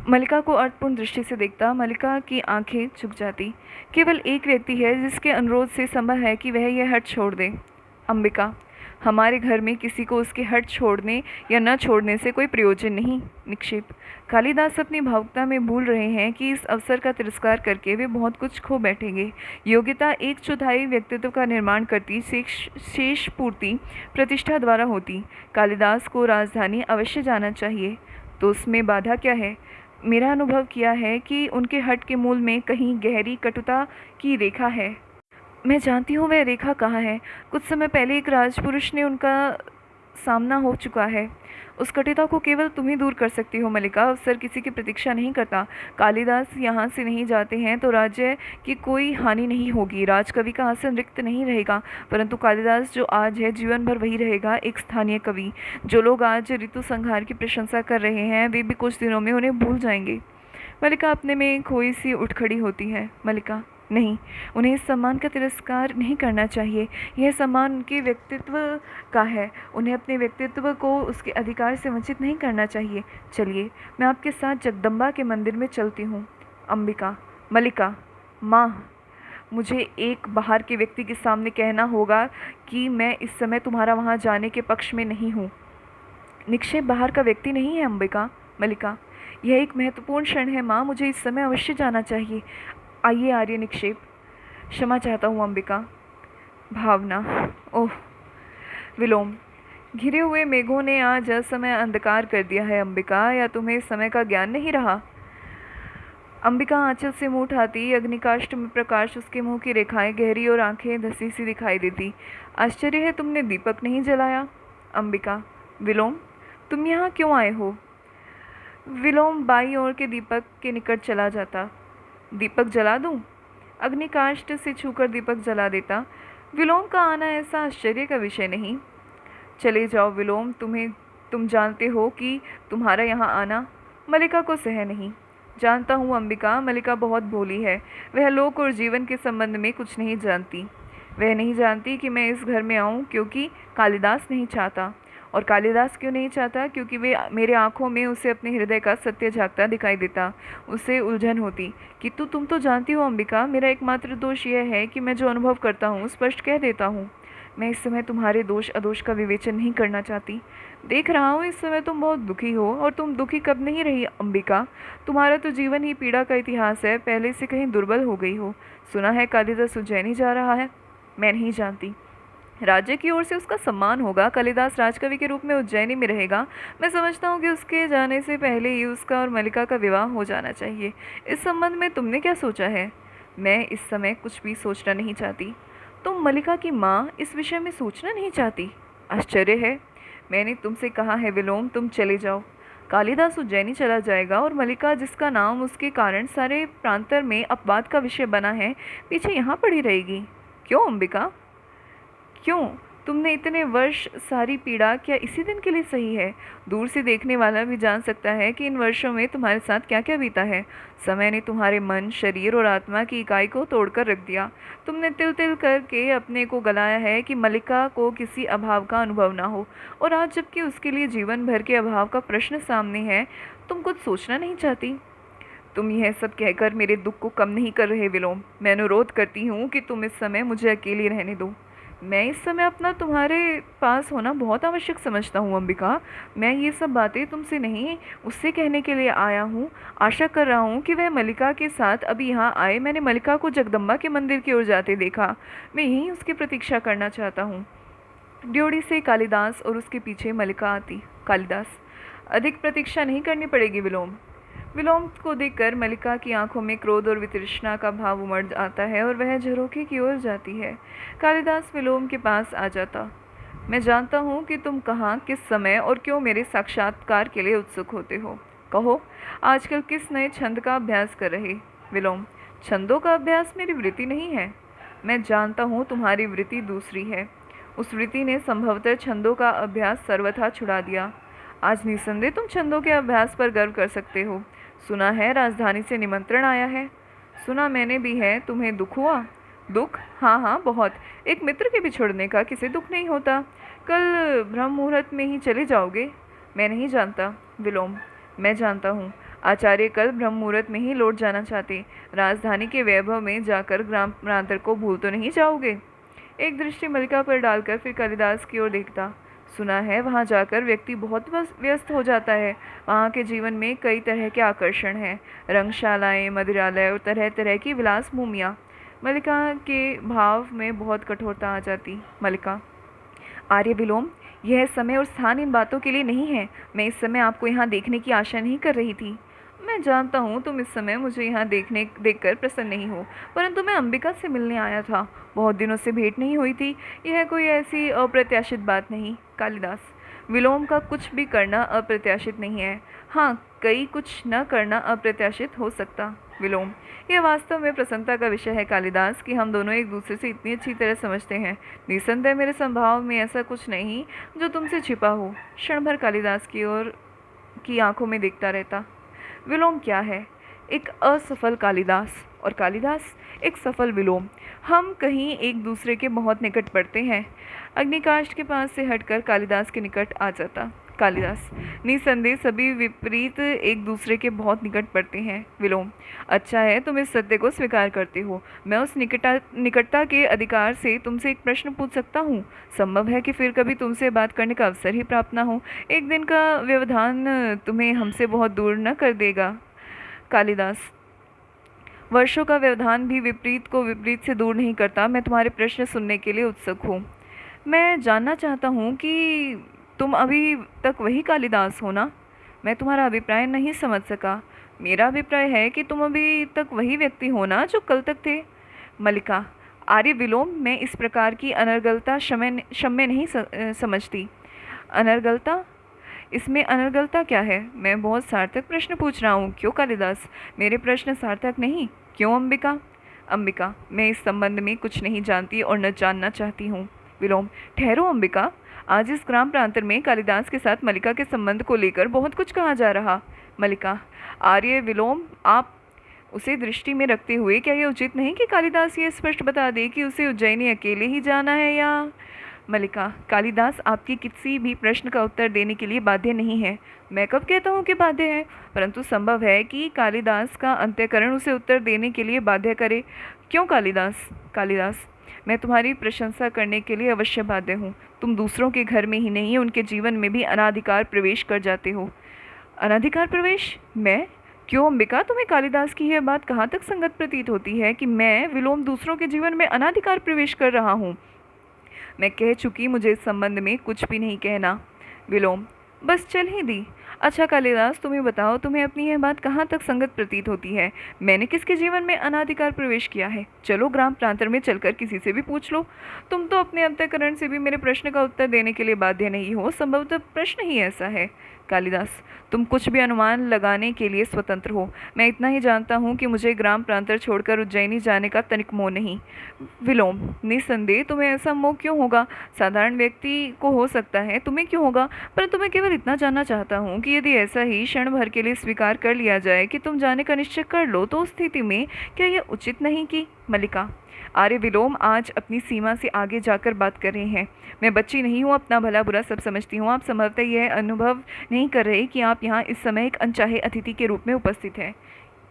मल्लिका को अर्थपूर्ण दृष्टि से देखता। मल्लिका की आंखें झुक जाती। केवल एक व्यक्ति है जिसके अनुरोध से संभव है कि वह यह हट छोड़ दे। अंबिका। हमारे घर में किसी को उसके हट छोड़ने या न छोड़ने से कोई प्रयोजन नहीं। निक्षेप। कालिदास अपनी भावुकता में भूल रहे हैं कि इस अवसर का तिरस्कार करके वे बहुत कुछ खो बैठेंगे। योग्यता 1/4 व्यक्तित्व का निर्माण करती, शेष पूर्ति प्रतिष्ठा द्वारा होती। कालिदास को राजधानी अवश्य जाना चाहिए, तो उसमें बाधा क्या है? मेरा अनुभव किया है कि उनके हट के मूल में कहीं गहरी कटुता की रेखा है। मैं जानती हूँ वह रेखा कहाँ है। कुछ समय पहले एक राजपुरुष ने उनका सामना हो चुका है। उस कटुता को केवल तुम ही दूर कर सकती हो मल्लिका। अवसर किसी की प्रतीक्षा नहीं करता। कालिदास यहाँ से नहीं जाते हैं तो राज्य की कोई हानि नहीं होगी। राजकवि का आसन रिक्त नहीं रहेगा, परंतु कालिदास जो आज है जीवन भर वही रहेगा, एक स्थानीय कवि। जो लोग आज ऋतु संहार की प्रशंसा कर रहे हैं वे भी कुछ दिनों में उन्हें भूल जाएंगे। मल्लिका अपने में खोई सी उठ खड़ी होती है। मल्लिका। नहीं, उन्हें इस सम्मान का तिरस्कार नहीं करना चाहिए। यह सम्मान उनके व्यक्तित्व का है। उन्हें अपने व्यक्तित्व को उसके अधिकार से वंचित नहीं करना चाहिए। चलिए, मैं आपके साथ जगदम्बा के मंदिर में चलती हूँ। अंबिका। मल्लिका। माँ, मुझे एक बाहर के व्यक्ति के सामने कहना होगा कि मैं इस समय तुम्हारा वहाँ जाने के पक्ष में नहीं हूँ। निक्षेप बाहर का व्यक्ति नहीं है अंबिका। मल्लिका। यह एक महत्वपूर्ण क्षण है माँ, मुझे इस समय अवश्य जाना चाहिए। आइए आर्य। निक्षेप। क्षमा चाहता हूँ अंबिका। भावना। ओह। विलोम। घिरे हुए मेघों ने आज असमय अंधकार कर दिया है अंबिका, या तुम्हें समय का ज्ञान नहीं रहा? अंबिका आंचल से मुंह उठाती। अग्निकाष्ठ में प्रकाश, उसके मुंह की रेखाएं गहरी और आंखें धसी सी दिखाई देती। आश्चर्य है तुमने दीपक नहीं जलाया। अंबिका। विलोम, तुम यहाँ क्यों आए हो? विलोम बाईं ओर के दीपक के निकट चला जाता। दीपक जला दूं? अग्निकाष्ठ से छूकर दीपक जला देता। विलोम का आना ऐसा आश्चर्य का विषय नहीं। चले जाओ विलोम, तुम जानते हो कि तुम्हारा यहाँ आना मल्लिका को सह नहीं। जानता हूँ अंबिका, मल्लिका बहुत भोली है। वह लोक और जीवन के संबंध में कुछ नहीं जानती। वह नहीं जानती कि मैं इस घर में आऊँ क्योंकि कालिदास नहीं चाहता। और कालिदास क्यों नहीं चाहता? क्योंकि वे मेरे आँखों में उसे अपने हृदय का सत्य झांकता दिखाई देता। उसे उलझन होती कि तुम तो जानती हो अंबिका, मेरा एकमात्र दोष यह है कि मैं जो अनुभव करता हूँ स्पष्ट कह देता हूँ। मैं इस समय तुम्हारे दोष अदोष का विवेचन नहीं करना चाहती। देख रहा हूँ इस समय तुम बहुत दुखी हो, और तुम दुखी कब नहीं रही अंबिका? तुम्हारा तो जीवन ही पीड़ा का इतिहास है। पहले से कहीं दुर्बल हो गई हो। सुना है कालिदास उज्जैनी जा रहा है। मैं नहीं जानती। राज्य की ओर से उसका सम्मान होगा। कालिदास राजकवि के रूप में उज्जैनी में रहेगा। मैं समझता हूँ कि उसके जाने से पहले ही उसका और मल्लिका का विवाह हो जाना चाहिए। इस संबंध में तुमने क्या सोचा है? मैं इस समय कुछ भी सोचना नहीं चाहती। तुम मल्लिका की माँ इस विषय में सोचना नहीं चाहती? आश्चर्य है। मैंने तुमसे कहा है विलोम, तुम चले जाओ। कालिदास उज्जैनी चला जाएगा और मल्लिका, जिसका नाम उसके कारण सारे प्रांतर में अपवाद का विषय बना है, पीछे यहाँ पड़ी रहेगी। क्यों अंबिका? क्यों? तुमने इतने वर्ष सारी पीड़ा क्या इसी दिन के लिए सही है? दूर से देखने वाला भी जान सकता है कि इन वर्षों में तुम्हारे साथ क्या क्या बीता है। समय ने तुम्हारे मन, शरीर और आत्मा की इकाई को तोड़कर रख दिया। तुमने तिल तिल करके अपने को गलाया है कि मलिका को किसी अभाव का अनुभव ना हो, और आज जबकि उसके लिए जीवन भर के अभाव का प्रश्न सामने है, तुम कुछ सोचना नहीं चाहती। तुम यह सब कहकर मेरे दुख को कम नहीं कर रहे विलोम। मैं अनुरोध करती हूँ कि तुम इस समय मुझे अकेली रहने दो। मैं इस समय अपना तुम्हारे पास होना बहुत आवश्यक समझता हूँ अंबिका। मैं ये सब बातें तुमसे नहीं, उससे कहने के लिए आया हूँ। आशा कर रहा हूँ कि वह मलिका के साथ अभी यहाँ आए। मैंने मलिका को जगदम्बा के मंदिर की ओर जाते देखा। मैं यहीं उसकी प्रतीक्षा करना चाहता हूँ। ड्योढ़ी से कालिदास और उसके पीछे मलिका आती। कालिदास: अधिक प्रतीक्षा नहीं करनी पड़ेगी विलोम। विलोम को देखकर मलिका की आंखों में क्रोध और वितृष्णा का भाव उमड़ आता है और वह झरोखे की ओर जाती है। कालिदास विलोम के पास आ जाता। मैं जानता हूँ कि तुम कहाँ, किस समय और क्यों मेरे साक्षात्कार के लिए उत्सुक होते हो। कहो, आजकल किस नए छंद का अभ्यास कर रहे? विलोम: छंदों का अभ्यास मेरी वृत्ति नहीं है। मैं जानता हूँ तुम्हारी वृत्ति दूसरी है। उस वृत्ति ने संभवतः छंदों का अभ्यास सर्वथा छुड़ा दिया। आज निसंदेह तुम छंदों के अभ्यास पर गर्व कर सकते हो। सुना है राजधानी से निमंत्रण आया है। सुना मैंने भी है। तुम्हें दुख हुआ? दुख? हाँ हाँ, बहुत। एक मित्र के बिछुड़ने का किसे दुख नहीं होता। कल ब्रह्म मुहूर्त में ही चले जाओगे? मैं नहीं जानता विलोम। मैं जानता हूँ। आचार्य कल ब्रह्म मुहूर्त में ही लौट जाना चाहते। राजधानी के वैभव में जाकर ग्राम प्रांतर को भूल तो नहीं जाओगे? एक दृष्टि मलिका पर डालकर फिर कालिदास की ओर देखता। सुना है वहाँ जाकर व्यक्ति बहुत व्यस्त हो जाता है। वहाँ के जीवन में कई तरह के आकर्षण हैं, रंगशालाएं, मदिरालय और तरह तरह की विलास भूमियाँ। मलिका के भाव में बहुत कठोरता आ जाती। मलिका: आर्य विलोम, यह समय और स्थान इन बातों के लिए नहीं है। मैं इस समय आपको यहाँ देखने की आशा नहीं कर रही थी। मैं जानता हूँ तुम इस समय मुझे यहाँ देखकर प्रसन्न नहीं हो, परंतु मैं अंबिका से मिलने आया था। बहुत दिनों से भेंट नहीं हुई थी। यह कोई ऐसी अप्रत्याशित बात नहीं। कालिदास: विलोम का कुछ भी करना अप्रत्याशित नहीं है। हाँ, कई कुछ न करना अप्रत्याशित हो सकता। विलोम: यह वास्तव में प्रसन्नता का विषय है कालिदास कि हम दोनों एक दूसरे से इतनी अच्छी तरह समझते हैं। निसंदेह मेरे स्वभाव में ऐसा कुछ नहीं जो तुमसे छिपा हो। क्षण भर कालिदास की ओर की आंखों में देखता रहता। विलोम क्या है? एक असफल कालिदास, और कालिदास एक सफल विलोम। हम कहीं एक दूसरे के बहुत निकट पड़ते हैं। अग्निकाष्ठ के पास से हटकर कालिदास के निकट आ जाता। कालिदास: निसंदेह सभी विपरीत एक दूसरे के बहुत निकट पड़ते हैं। विलोम: अच्छा है, तुम इस सत्य को स्वीकार करते हो। मैं उस निकटता के अधिकार से तुमसे एक प्रश्न पूछ सकता हूँ? संभव है कि फिर कभी तुमसे बात करने का अवसर ही प्राप्त ना हो। एक दिन का व्यवधान तुम्हें हमसे बहुत दूर न कर देगा। कालिदास: वर्षों का व्यवधान भी विपरीत को विपरीत से दूर नहीं करता। मैं तुम्हारे प्रश्न सुनने के लिए उत्सुक हूँ। मैं जानना चाहता हूँ कि तुम अभी तक वही कालिदास हो ना? मैं तुम्हारा अभिप्राय नहीं समझ सका। मेरा अभिप्राय है कि तुम अभी तक वही व्यक्ति हो ना जो कल तक थे। मलिका: आर्य विलोम, मैं इस प्रकार की अनर्गलता क्षम्य नहीं समझती। अनर्गलता? इसमें अनर्गलता क्या है? मैं बहुत सार्थक प्रश्न पूछ रहा हूँ। क्यों कालिदास? मेरे प्रश्न सार्थक नहीं? क्यों अंबिका? अंबिका: मैं इस संबंध में कुछ नहीं जानती और न जानना चाहती हूँ। विलोम: ठहरो अंबिका, आज इस ग्राम प्रांतर में कालिदास के साथ मलिका के संबंध को लेकर बहुत कुछ कहा जा रहा। मलिका: आर्य विलोम, आप उसे दृष्टि में रखते हुए क्या यह उचित नहीं कि कालिदास ये स्पष्ट बता दे कि उसे उज्जैनी अकेले ही जाना है या? मलिका: कालिदास आपके किसी भी प्रश्न का उत्तर देने के लिए बाध्य नहीं है। मैं कब कहता हूँ कि बाध्य है? परंतु संभव है कि कालिदास का अंतःकरण उसे उत्तर देने के लिए बाध्य करे। क्यों कालिदास? कालिदास: मैं तुम्हारी प्रशंसा करने के लिए अवश्य बाध्य हूँ। तुम दूसरों के घर में ही नहीं, उनके जीवन में भी अनाधिकार प्रवेश कर जाते हो। अनाधिकार प्रवेश? मैं? क्यों अंबिका, तुम्हें कालिदास की यह बात कहाँ तक संगत प्रतीत होती है कि मैं विलोम दूसरों के जीवन में अनाधिकार प्रवेश कर रहा हूँ? मैं कह चुकी, मुझे इस संबंध में कुछ भी नहीं कहना। विलोम: बस चल ही दी। अच्छा कालिदास, तुम्हें बताओ, तुम्हें अपनी यह बात कहाँ तक संगत प्रतीत होती है? मैंने किसके जीवन में अनाधिकार प्रवेश किया है? चलो ग्राम प्रांतर में चलकर किसी से भी पूछ लो। तुम तो अपने अंतःकरण से भी मेरे प्रश्न का उत्तर देने के लिए बाध्य नहीं हो। संभवतः प्रश्न ही ऐसा है। कालिदास, तुम कुछ भी अनुमान लगाने के लिए स्वतंत्र हो। मैं इतना ही जानता हूँ कि मुझे ग्राम प्रांतर छोड़कर उज्जैनी जाने का तनिक मोह नहीं। विलोम, निस्संदेह तुम्हें ऐसा मोह क्यों होगा? साधारण व्यक्ति को हो सकता है, तुम्हें क्यों होगा? परंतु मैं केवल इतना जानना चाहता हूँ कि यदि ऐसा ही क्षण भर के लिए स्वीकार कर लिया जाए कि तुम जाने का निश्चय कर लो, तो उस स्थिति में क्या यह उचित नहीं कि? मल्लिका, आर्य विलोम आज अपनी सीमा से आगे जाकर बात कर रहे हैं। मैं बच्ची नहीं हूँ, अपना भला बुरा सब समझती हूँ। आप संभवतः यह अनुभव नहीं कर रहे कि आप यहाँ इस समय एक अनचाहे अतिथि के रूप में उपस्थित हैं।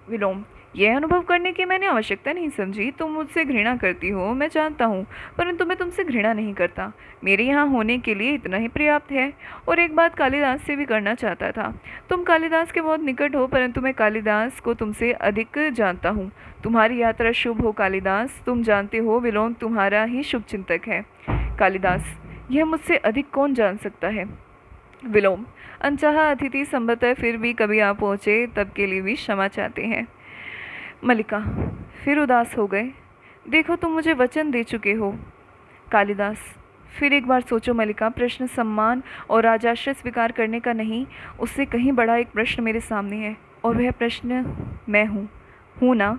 विलोम, यह अनुभव करने की मैंने आवश्यकता नहीं समझी। तुम मुझसे घृणा करती हो, मैं जानता हूँ, परंतु मैं तुमसे घृणा नहीं करता। मेरे यहाँ होने के लिए इतना ही पर्याप्त है। और एक बात कालिदास से भी करना चाहता था। तुम कालिदास के बहुत निकट हो, परंतु मैं कालिदास को तुमसे अधिक जानता हूँ। तुम्हारी यात्रा शुभ हो कालिदास। तुम जानते हो विलोम तुम्हारा ही शुभ चिंतक है। कालिदास, यह मुझसे अधिक कौन जान सकता है? विलोम, अनचाहा अतिथि संभवतः फिर भी कभी आ पहुँचे, तब के लिए भी क्षमा चाहते हैं। मल्लिका, फिर उदास हो गए? देखो तुम मुझे वचन दे चुके हो। कालिदास, फिर एक बार सोचो मल्लिका, प्रश्न सम्मान और राजाश्रय स्वीकार करने का नहीं, उससे कहीं बड़ा एक प्रश्न मेरे सामने है, और वह प्रश्न मैं हूँ ना?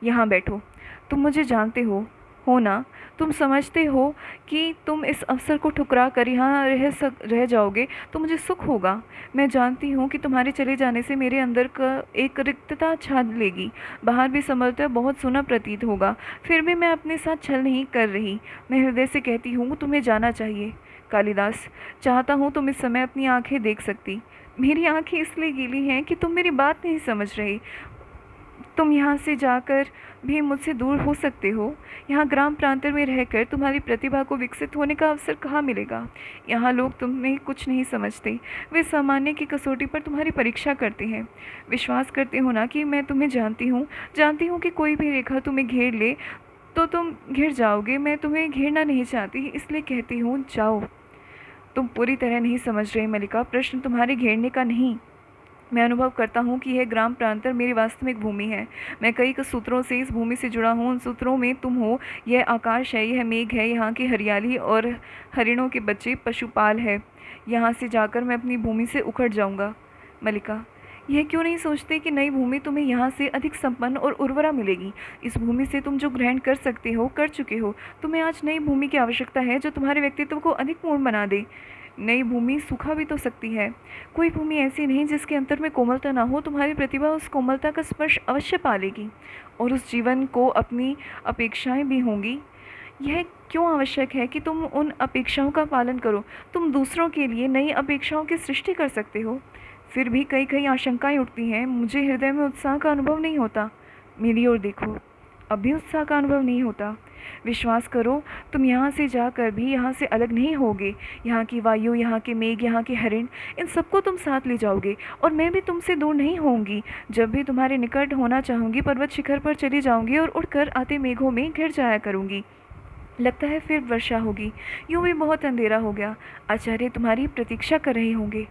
यहाँ बैठो। तुम मुझे जानते हो ना? तुम समझते हो कि तुम इस अवसर को ठुकरा कर यहाँ रह जाओगे तो मुझे सुख होगा। मैं जानती हूँ कि तुम्हारे चले जाने से मेरे अंदर का एक रिक्तता छा लेगी। बाहर भी संभवतः बहुत सुना प्रतीत होगा, फिर भी मैं अपने साथ छल नहीं कर रही। मैं हृदय से कहती हूँ तुम्हें जाना चाहिए। कालिदास, चाहता हूँ तुम इस समय अपनी आंखें देख सकती। मेरी आंखें इसलिए गीली हैं कि तुम मेरी बात नहीं समझ रही। तुम यहाँ से जाकर भी मुझसे दूर हो सकते हो। यहाँ ग्राम प्रांतर में रहकर तुम्हारी प्रतिभा को विकसित होने का अवसर कहाँ मिलेगा? यहाँ लोग तुम्हें कुछ नहीं समझते। वे सामान्य की कसौटी पर तुम्हारी परीक्षा करते हैं। विश्वास करते हो ना कि मैं तुम्हें जानती हूँ कि कोई भी रेखा तुम्हें घेर ले तो तुम घिर जाओगे। मैं तुम्हें घेरना नहीं चाहती, इसलिए कहती हूँ जाओ। तुम पूरी तरह नहीं समझ रहे मल्लिका, प्रश्न तुम्हारे घेरने का नहीं। मैं अनुभव करता हूँ कि यह ग्राम प्रांतर मेरी वास्तविक भूमि है। मैं कई सूत्रों से इस भूमि से जुड़ा हूँ। उन सूत्रों में तुम हो, यह आकाश है, यह मेघ है, यहाँ की हरियाली और हरिणों के बच्चे पशुपाल है। यहाँ से जाकर मैं अपनी भूमि से उखड़ जाऊँगा। मल्लिका, यह क्यों नहीं सोचते कि नई भूमि तुम्हें यहाँ से अधिक संपन्न और उर्वरा मिलेगी? इस भूमि से तुम जो ग्रहण कर सकते हो कर चुके हो। तुम्हें आज नई भूमि की आवश्यकता है जो तुम्हारे व्यक्तित्व को अधिक पूर्ण बना दे। नई भूमि सूखा भी तो सकती है। कोई भूमि ऐसी नहीं जिसके अंतर में कोमलता ना हो। तुम्हारी प्रतिभा उस कोमलता का स्पर्श अवश्य पालेगी, और उस जीवन को अपनी अपेक्षाएं भी होंगी। यह क्यों आवश्यक है कि तुम उन अपेक्षाओं का पालन करो? तुम दूसरों के लिए नई अपेक्षाओं की सृष्टि कर सकते हो। फिर भी कई कई आशंकाएं उठती हैं। मुझे हृदय में उत्साह का अनुभव नहीं होता। मेरी ओर देखो, अभी उत्साह का अनुभव नहीं होता। विश्वास करो, तुम यहाँ से जाकर भी यहाँ से अलग नहीं होगे। यहाँ की वायु, यहाँ के मेघ, यहाँ के हरिण, इन सबको तुम साथ ले जाओगे, और मैं भी तुमसे दूर नहीं होंगी। जब भी तुम्हारे निकट होना चाहूँगी, पर्वत शिखर पर चली जाऊँगी और उड़कर आते मेघों में घिर जाया करूँगी। लगता है फिर वर्षा होगी। यूँ भी बहुत अंधेरा हो गया। आचार्य तुम्हारी प्रतीक्षा कर रहे होंगे।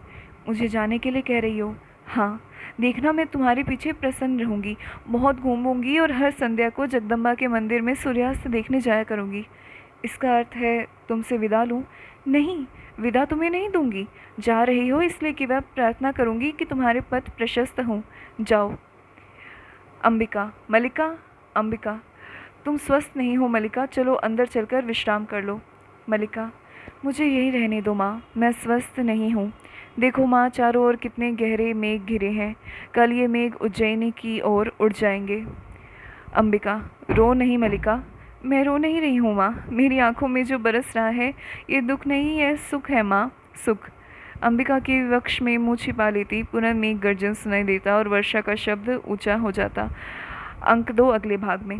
मुझे जाने के लिए कह रही हो? हाँ, देखना, मैं तुम्हारे पीछे प्रसन्न रहूँगी। बहुत घूमूंगी और हर संध्या को जगदम्बा के मंदिर में सूर्यास्त देखने जाया करूँगी। इसका अर्थ है तुमसे विदा लूँ? नहीं, विदा तुम्हें नहीं दूंगी। जा रही हो इसलिए कि वह प्रार्थना करूँगी कि तुम्हारे पथ प्रशस्त हों। जाओ। अंबिका, मल्लिका, अंबिका, तुम स्वस्थ नहीं हो मल्लिका, चलो अंदर चलकर विश्राम कर लो। मल्लिका, मुझे यही रहने दो माँ, मैं स्वस्थ नहीं हूँ। देखो माँ, चारों ओर कितने गहरे मेघ घिरे हैं। कल ये मेघ उज्जैनी की ओर उड़ जाएंगे। अंबिका, रो नहीं मल्लिका। मैं रो नहीं रही हूँ माँ, मेरी आंखों में जो बरस रहा है ये दुख नहीं, यह सुख है माँ, सुख। अंबिका के वक्ष में मुँह छिपा लेती पुनः मेघ गर्जन सुनाई देता और वर्षा का शब्द ऊंचा हो जाता। अंक 2 अगले भाग में।